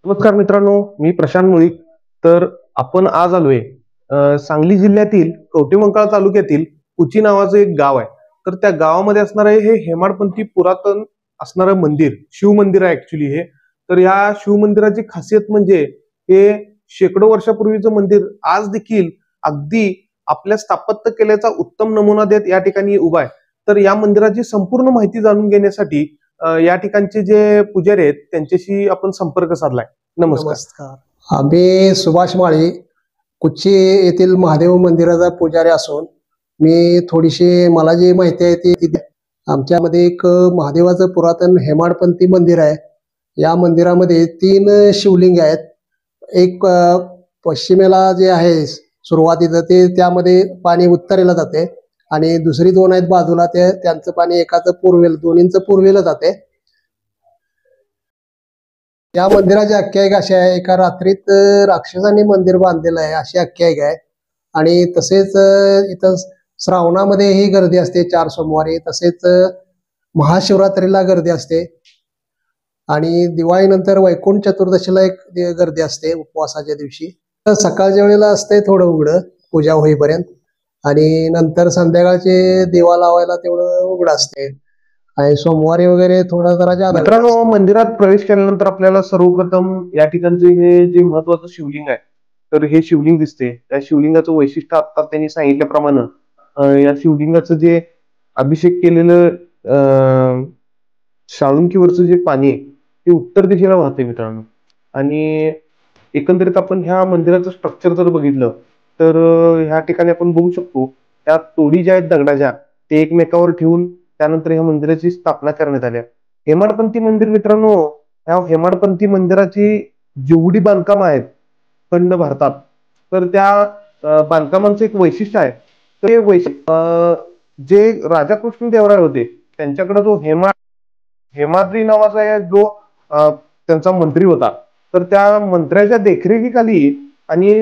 नमस्कार मित्रांनो, मी प्रशांत मुळीक. तर आपण आज आलोय सांगली जिल्ह्यातील कवठेमंकाळ तालुक्यातील कुची नावाचं एक गाव आहे. तर त्या गावामध्ये असणार आहे हे हेमाडपंथी पुरातन असणारं मंदिर, शिव मंदिर आहे ऍक्च्युली हे. तर या शिव मंदिराची खासियत म्हणजे हे शेकडो वर्षापूर्वीचं मंदिर आज देखील अगदी आपल्या स्थापत्य कलेचा उत्तम नमुना देत या ठिकाणी उभा आहे. तर या मंदिराची संपूर्ण माहिती जाणून घेण्यासाठी या ठिकाणचे जे पुजारी आहेत त्यांच्याशी आपण संपर्क साधलाय. नमस्कार. नमस्कार. आम्ही सुभाष माळी, कुच्ची येथील महादेव मंदिराचा पुजारी असून मी थोडीशी मला जी माहिती आहे ती आमच्यामध्ये एक महादेवाचं पुरातन हेमाडपंथी मंदिर आहे. या मंदिरामध्ये 3 शिवलिंग आहेत. एक पश्चिमेला जे आहे सुरुवातीचं ते त्यामध्ये पाणी उत्तरेला जाते आणि दुसरी 2 आहेत बाजूला त्यांचं पाणी एकाचं पूर्वेला, दोन्हींचं पूर्वेला जाते. या मंदिराची आख्यायिका अशी आहे, एका रात्रीत राक्षसांनी मंदिर बांधलेलं आहे अशी आख्यायिका आहे. आणि तसेच इथं श्रावणामध्ये ही गर्दी असते 4 सोमवारी, तसेच महाशिवरात्रीला गर्दी असते आणि दिवाळीनंतर वैकुंठ चतुर्दशीला एक गर्दी असते उपवासाच्या दिवशी. तर सकाळच्या वेळेला असते थोडं उघडं पूजा होईपर्यंत आणि नंतर संध्याकाळचे दिवा लावायला तेवढं उघडं असते आणि सोमवारी वगैरे थोडा जरा जादा. मित्रांनो, मंदिरात प्रवेश केल्यानंतर आपल्याला सर्वप्रथम या ठिकाणचे हे जे महत्वाचं शिवलिंग आहे तर हे शिवलिंग दिसते. त्या शिवलिंगाचं वैशिष्ट्य आता त्यांनी सांगितल्याप्रमाणे या शिवलिंगाचं जे अभिषेक केलेलं शाळुंकीवरचं जे पाणी आहे ते उत्तर दिशेला वाहते मित्रांनो. आणि एकंदरीत आपण ह्या मंदिराचं स्ट्रक्चर जर बघितलं तर ह्या ठिकाणी आपण बघू शकतो त्या तोडी ज्या आहेत दगडाच्या ते एकमेकावर ठेवून त्यानंतर ह्या मंदिराची स्थापना करण्यात आली. हेमाडपंथी मंदिर मित्रांनो, ह्या हेमाडपंथी मंदिराची जेवढी बांधकाम आहेत खंड भारतात तर त्या बांधकामांचं एक वैशिष्ट्य आहे. तर हे वैशिष्ट्य जे राजा कृष्णदेवराय होते त्यांच्याकडे जो हेमाद्री नावाचा जो त्यांचा मंत्री होता तर त्या मंत्र्याच्या देखरेखीखाली आणि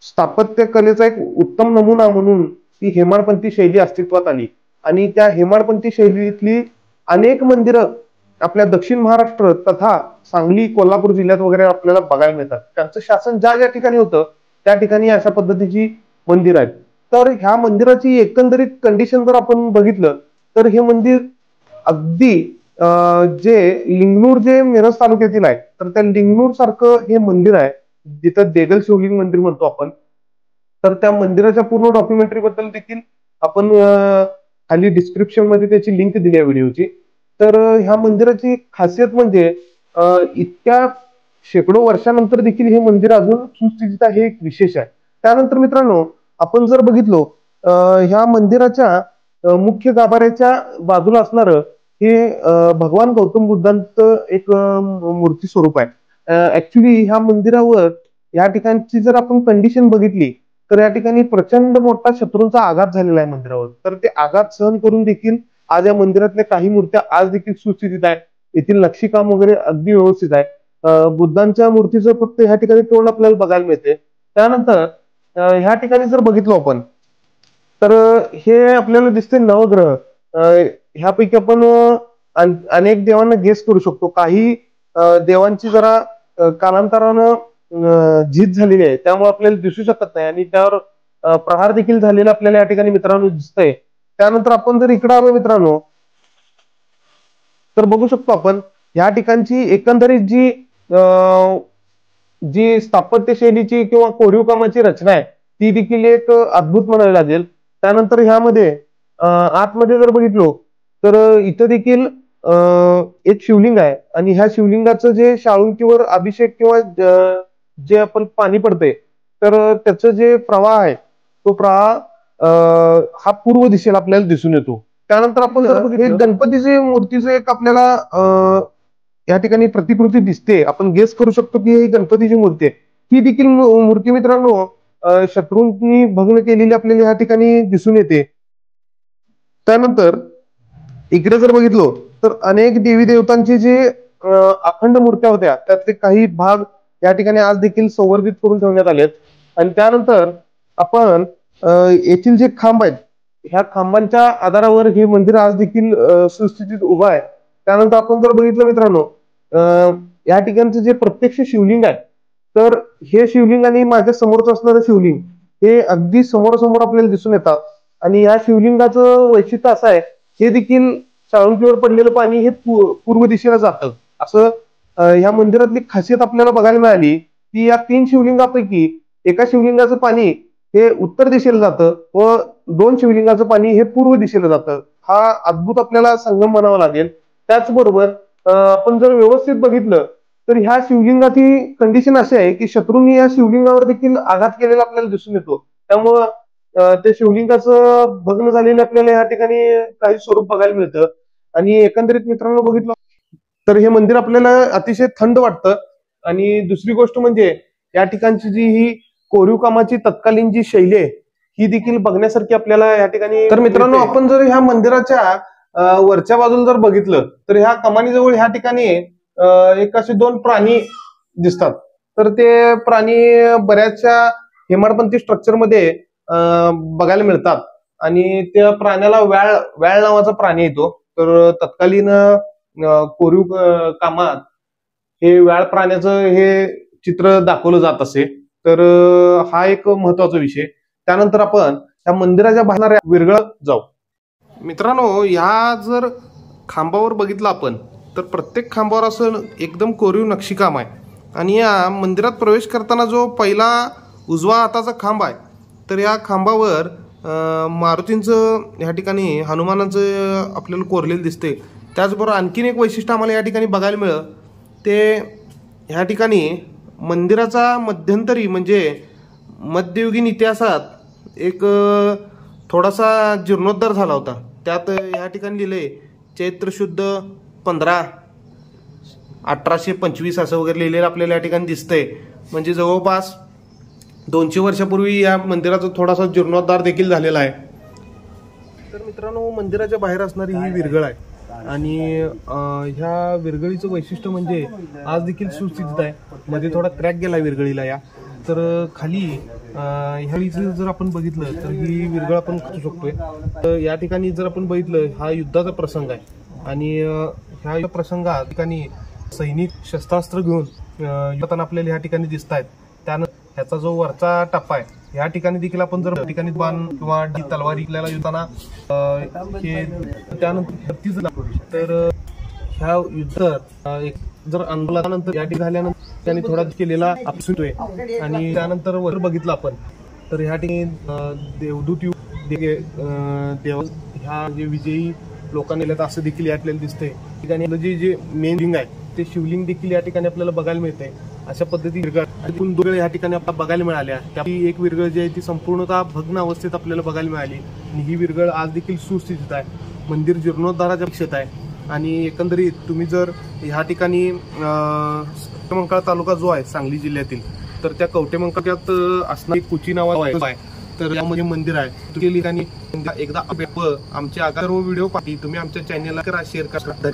स्थापत्य कलेचा एक उत्तम नमुना म्हणून ती हेमाडपंथी शैली अस्तित्वात आली. आणि त्या हेमाडपंथी शैलीतली अनेक मंदिरं आपल्या दक्षिण महाराष्ट्र तथा सांगली, कोल्हापूर जिल्ह्यात वगैरे आपल्याला बघायला मिळतात. त्यांचं शासन ज्या ज्या ठिकाणी होतं त्या ठिकाणी अशा पद्धतीची मंदिर आहेत. तर ह्या मंदिराची एकंदरीत कंडिशन जर आपण बघितलं तर हे मंदिर अगदी जे लिंगणूर जे मिरज तालुक्यातील आहे तर त्या लिंगणूर सारखं हे मंदिर आहे जिथं देगल शिवलिंग मंदिर म्हणतो आपण. तर त्या मंदिराच्या पूर्ण डॉक्युमेंटरी बद्दल देखील आपण खाली डिस्क्रिप्शन मध्ये त्याची लिंक दिली आहे व्हिडिओची. तर ह्या मंदिराची खासियत म्हणजे इतक्या शेकडो वर्षानंतर देखील हे मंदिर अजून सुस्थितीत आहे, हे एक विशेष आहे. त्यानंतर मित्रांनो आपण जर बघितलो ह्या मंदिराच्या मुख्य गाभाऱ्याच्या बाजूला असणार हे भगवान गौतम बुद्धांचं एक मूर्ती स्वरूप आहे. ऍक्च्युली ह्या मंदिरावर या ठिकाणची जर आपण कंडिशन बघितली तर या ठिकाणी प्रचंड मोठा शत्रूंचा आघात झालेला आहे मंदिरावर. तर ते आघात सहन करून देखील आज या मंदिरातल्या काही मूर्त्या आज देखील सुस्थितीत आहेत. येथील नक्षीकाम वगैरे अगदी व्यवस्थित आहे. बुद्धांच्या मूर्तीचं फक्त ह्या ठिकाणी तोंड आपल्याला बघायला मिळते. त्यानंतर ह्या ठिकाणी जर बघितलो आपण तर हे आपल्याला दिसते नवग्रह. ह्यापैकी आपण अनेक देवांना गेस करू शकतो. काही देवांची जरा कालांतरानं झीज झालेली आहे त्यामुळे आपल्याला दिसू शकत नाही आणि त्यावर प्रहार देखील झालेला आपल्याला या ठिकाणी मित्रांनो दिसतंय. त्यानंतर आपण जर इकडे आलो मित्रांनो तर बघू शकतो आपण या ठिकाणची एकंदरीत जी स्थापत्य शैलीची किंवा कोरीव कामाची रचना आहे ती देखील एक अद्भुत म्हणायला लागेल. त्यानंतर ह्यामध्ये आतमध्ये जर बघितलो तर इथं देखील एक शिवलिंग आहे आणि ह्या शिवलिंगाचं जे शाळुंकीवर अभिषेक किंवा जे आपण पाणी पडते तर त्याचं जे प्रवाह आहे तो प्रवाह हा पूर्व दिशेला आपल्याला दिसून येतो. त्यानंतर आपण जर बघितलं गणपतीची मूर्तीचं एक आपल्याला या ठिकाणी प्रतिकृती दिसते. आपण गेस करू शकतो की ही गणपतीची मूर्ती आहे. ही देखील मूर्ती मित्रांनो शत्रूंनी भग्न केलेली आपल्याला या ठिकाणी दिसून येते. त्यानंतर इकडे जर बघितलो तर अनेक देवी देवतांची जे अखंड मूर्त्या होत्या त्यातले काही भाग या ठिकाणी आज देखील संवर्धित करून ठेवण्यात आलेत. आणि त्यानंतर आपण येथील जे खांब आहेत ह्या खांबांच्या आधारावर हे मंदिर आज देखील सुस्थितीत उभं आहे. त्यानंतर आपण जर बघितलं मित्रांनो या ठिकाणचं जे प्रत्यक्ष शिवलिंग आहे, तर हे शिवलिंग आणि माझ्या समोरच असणारं शिवलिंग हे अगदी समोरासमोर आपल्याला दिसून येतात. आणि या शिवलिंगाचं वैशिष्ट्य असं आहे, हे देखील साळुंकीवर पडलेलं पाणी हे पूर्व दिशेला जातं. असं ह्या मंदिरातली खासियत आपल्याला बघायला मिळाली की या 3 शिवलिंगापैकी एका शिवलिंगाचं पाणी हे उत्तर दिशेला जातं व 2 शिवलिंगाचं पाणी हे पूर्व दिशेला जातं. हा अद्भुत आपल्याला संगम म्हणावा लागेल. त्याचबरोबर आपण जर व्यवस्थित बघितलं तर ह्या शिवलिंगाची कंडिशन अशी आहे की शत्रूंनी या शिवलिंगावर देखील आघात केलेला आपल्याला दिसून येतो. त्यामुळं त्या शिवलिंगाचं भग्न झालेलं आपल्याला या ठिकाणी काही स्वरूप बघायला मिळतं. आणि एकंदरीत मित्रांनो बघितलं तर हे मंदिर आपल्याला अतिशय थंड वाटतं. आणि दुसरी गोष्ट म्हणजे या ठिकाणची जी ही कोरीव कामाची तत्कालीन जी शैली आहे ही देखील बघण्यासारखी आपल्याला या ठिकाणी. तर मित्रांनो, आपण जर ह्या मंदिराच्या वरच्या बाजूला जर बघितलं तर ह्या कमानीजवळ ह्या ठिकाणी एक असे 2 प्राणी दिसतात. तर ते प्राणी बऱ्याचशा हेमाडपंथी स्ट्रक्चर मध्ये बघायला मिळतात. आणि त्या प्राण्याला व्याळ नावाचा प्राणी येतो. तर तत्कालीन कोरीव कामात हे व्याळ प्राण्याचं हे चित्र दाखवलं जात असे. तर हा एक महत्वाचा विषय. त्यानंतर आपण त्या मंदिराच्या बाहेर विरगळ जाऊ. मित्रांनो, ह्या जर खांबावर बघितलं आपण तर प्रत्येक खांबावर असं एकदम कोरीव नक्षीकाम आहे. आणि या मंदिरात प्रवेश करताना जो पहिला उजवा हाताचा खांब आहे, तर या खांबावर मारुतींचं ह्या ठिकाणी हनुमानाचं आपल्याला कोरलेलं दिसते. त्याचबरोबर आणखीन एक वैशिष्ट्य आम्हाला या ठिकाणी बघायला मिळतं, ते ह्या ठिकाणी मंदिराचा मध्यंतरी म्हणजे मध्ययुगीन इतिहासात एक थोडासा जीर्णोद्धार झाला होता. त्यात ह्या ठिकाणी लिहिले चैत्र शुद्ध 15 1825 असं वगैरे लिहिलेलं आपल्याला या ठिकाणी दिसतंय. म्हणजे जवळपास 200 वर्षापूर्वी या मंदिराचा थोडासा जीर्णोद्धार देखील झालेला आहे. तर मित्रांनो, मंदिराच्या बाहेर असणारी ही विरगळ आहे. आणि ह्या विरगळीचं वैशिष्ट्य म्हणजे आज देखील सुस्थितीत आहे. मध्ये थोडा क्रॅक गेला विरगळीला या. तर खाली ह्या जर आपण बघितलं तर ही विरगळ आपण खाऊ शकतोय. तर या ठिकाणी जर आपण बघितलं, हा युद्धाचा प्रसंग आहे. आणि ह्या प्रसंगात ठिकाणी सैनिक शस्त्रास्त्र घेऊन युद्धात आपल्याला ह्या ठिकाणी दिसत आहेत. त्यानंतर ह्याचा जो वरचा टप्पा आहे, ह्या ठिकाणी देखील आपण जर ठिकाणी बाण किंवा तलवारी आपल्याला युद्धाना त्यानंतर तर ह्या युद्धात एक जर आंदोलनानंतर या ठिकाणी झाल्यानंतर त्यांनी थोडा केलेला आपसुतोय. आणि त्यानंतर वर बघितलं आपण तर ह्या ठिकाणी देवदूत देव ह्या जे विजयी लोकांनी असं देखील या ठिकाणी दिसतंय. ठिकाणी जे मेन लिंग आहे ते शिवलिंग देखील या ठिकाणी आपल्याला बघायला मिळते. अशा पद्धती विरगळ एकूण 2 विरगळ या ठिकाणी आपल्याला बघायला मिळाल्या. त्यापैकी एक विरगळ जी आहे ती संपूर्णतः भग्न अवस्थेत आपल्याला बघायला मिळाली. आणि ही विरगळ आज देखील सुस्थितीत आहे. मंदिर जीर्णोद्धाराच्या अपेक्षेत आहे. आणि एकंदरीत तुम्ही जर ह्या ठिकाणी कवटेमंकाळ तालुका जो आहे सांगली जिल्ह्यातील, तर त्या कवटेमंकाळ्यात असणारी कुची नावाचं आहे, तर यामध्ये मंदिर आहे. तुम्ही एकदा आमच्या सर्व व्हिडिओ पाठी तुम्ही आमच्या चॅनेलला करा, शेअर करा.